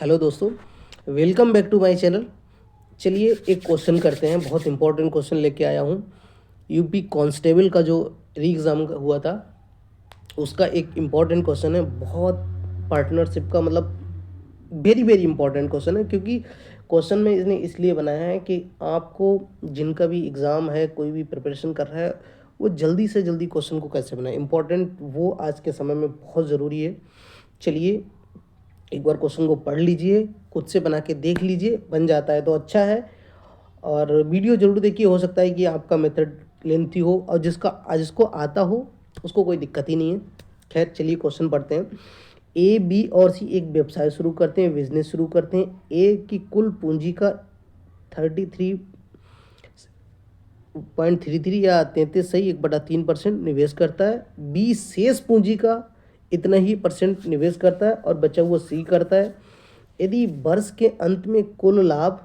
Hello दोस्तों, welcome back to my channel. चलिए एक क्वेश्चन करते हैं। बहुत इंपॉर्टेंट क्वेश्चन लेके आया हूँ। यूपी कांस्टेबल का जो री एग्ज़ाम हुआ था उसका एक इम्पॉर्टेंट क्वेश्चन है। बहुत पार्टनरशिप का मतलब वेरी वेरी इंपॉर्टेंट क्वेश्चन है, क्योंकि क्वेश्चन में इसने इसलिए बनाया है कि आपको जिनका भी एग्ज़ाम है, कोई भी प्रिपरेशन कर रहा है, वो जल्दी से जल्दी क्वेश्चन को कैसे बनाए। इंपॉर्टेंट वो आज के समय में बहुत ज़रूरी है। चलिए एक बार क्वेश्चन को पढ़ लीजिए, खुद से बना के देख लीजिए, बन जाता है तो अच्छा है। और वीडियो जरूर देखिए, हो सकता है कि आपका मेथड लेंथी हो और जिसको आता हो उसको कोई दिक्कत ही नहीं है। खैर चलिए क्वेश्चन पढ़ते हैं। ए, बी और सी एक व्यवसाय शुरू करते हैं, बिजनेस शुरू करते हैं। ए की कुल पूंजी का 33.33 या 33 सही 1/3% निवेश करता है। बी शेष पूंजी का इतना ही परसेंट निवेश करता है और बचा हुआ सी करता है। यदि वर्ष के अंत में कुल लाभ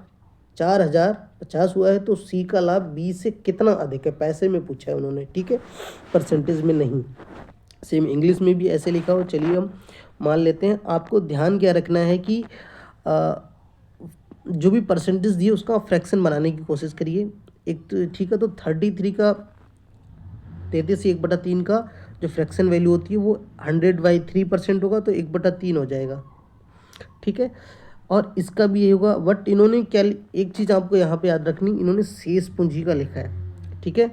4050 हुआ है तो सी का लाभ बी से कितना अधिक है। पैसे में पूछा है उन्होंने, ठीक है, परसेंटेज में नहीं। सेम इंग्लिश में भी ऐसे लिखा हो। चलिए हम मान लेते हैं। आपको ध्यान क्या रखना है कि जो भी परसेंटेज दिए उसका फ्रैक्शन बनाने की कोशिश करिए। एक तो ठीक है, तो 33 का 33 से 1/3 का जो फ्रैक्शन वैल्यू होती है वो 100/3% होगा, तो 1/3 हो जाएगा, ठीक है। और इसका भी ये होगा। बट इन्होंने क्या, एक चीज़ आपको यहाँ पे याद रखनी, इन्होंने शेष पूंजी का लिखा है, ठीक है,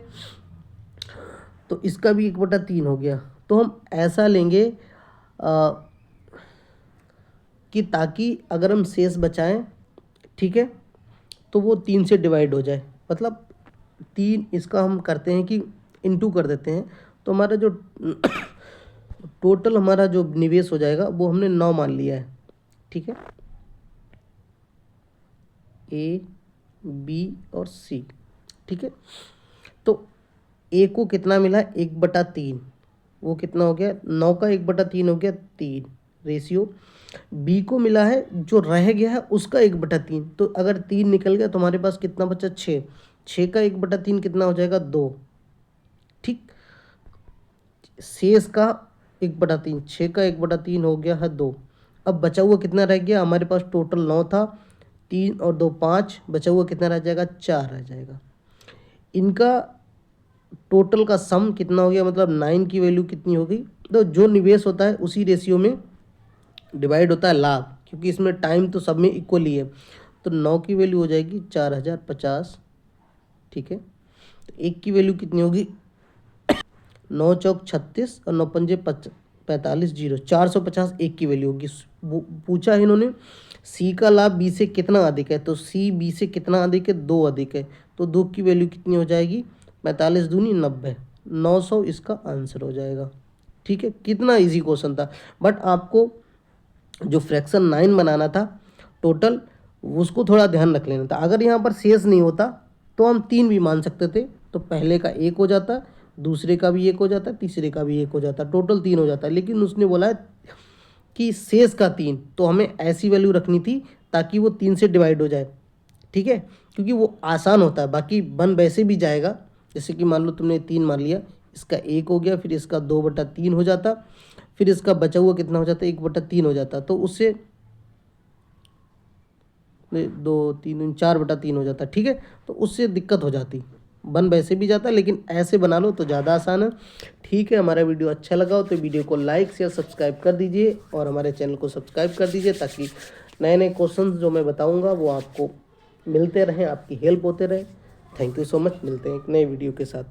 तो इसका भी 1/3 हो गया। तो हम ऐसा लेंगे कि ताकि अगर हम शेष बचाएं, ठीक है, तो वो 3 से डिवाइड हो जाए। मतलब 3 इसका हम करते हैं कि इनटू कर देते हैं, तो हमारा जो टोटल हमारा जो निवेश हो जाएगा वो हमने 9 मान लिया है, ठीक है। ए, बी और सी, ठीक है। तो ए को कितना मिला, 1/3, वो कितना हो गया, 9 का 1/3 हो गया 3 रेशियो। बी को मिला है जो रह गया है उसका 1/3, तो अगर 3 निकल गया तो हमारे पास कितना बचा, 6। 6 का 1/3 कितना हो जाएगा, 2, ठीक। शेष का 1/3, 6 का 1/3 हो गया है 2। अब बचा हुआ कितना रह गया, हमारे पास टोटल 9 था, 3 और 2 5, बचा हुआ कितना रह जाएगा, 4 रह जाएगा। इनका टोटल का सम कितना हो गया, मतलब 9 की वैल्यू कितनी हो गई। तो जो निवेश होता है उसी रेशियो में डिवाइड होता है लाभ, क्योंकि इसमें टाइम तो सब में इक्वली है। तो 9 की वैल्यू हो जाएगी 4050, ठीक है। तो 1 की वैल्यू कितनी होगी, 9 चौक 36 और 9 पंजे 45, 0, 450 1 की वैल्यू होगी। पूछा है इन्होंने सी का लाभ बी से कितना अधिक है, तो सी बी से कितना अधिक है, 2 अधिक है। तो 2 की वैल्यू कितनी हो जाएगी, 45 दूनी 90, 900 इसका आंसर हो जाएगा, ठीक है। कितना इजी क्वेश्चन था। बट आपको जो फ्रैक्शन 9 बनाना था टोटल, उसको थोड़ा ध्यान रख लेना था। अगर यहाँ पर शेष नहीं होता तो हम 3 भी मान सकते थे, तो पहले का 1 हो जाता, दूसरे का भी 1 हो जाता, तीसरे का भी 1 हो जाता, टोटल 3 हो जाता। लेकिन उसने बोला है कि शेष का 3, तो हमें ऐसी वैल्यू रखनी थी ताकि वो 3 से डिवाइड हो जाए, ठीक है, क्योंकि वो आसान होता है। बाकी बन वैसे भी जाएगा, जैसे कि मान लो तुमने 3 मान लिया, इसका 1 हो गया, फिर इसका 2/3 हो जाता, फिर इसका बचा हुआ कितना हो जाता, 1/3 हो जाता, तो उससे 2 3 4/3 हो जाता, ठीक है। तो उससे दिक्कत हो जाती, बन वैसे भी जाता, लेकिन ऐसे बना लो तो ज़्यादा आसान है, ठीक है। हमारा वीडियो अच्छा लगा हो तो वीडियो को लाइक शेयर सब्सक्राइब कर दीजिए और हमारे चैनल को सब्सक्राइब कर दीजिए, ताकि नए नए क्वेश्चंस जो मैं बताऊंगा वो आपको मिलते रहें, आपकी हेल्प होते रहे। Thank you so much. मिलते हैं एक नए वीडियो के साथ।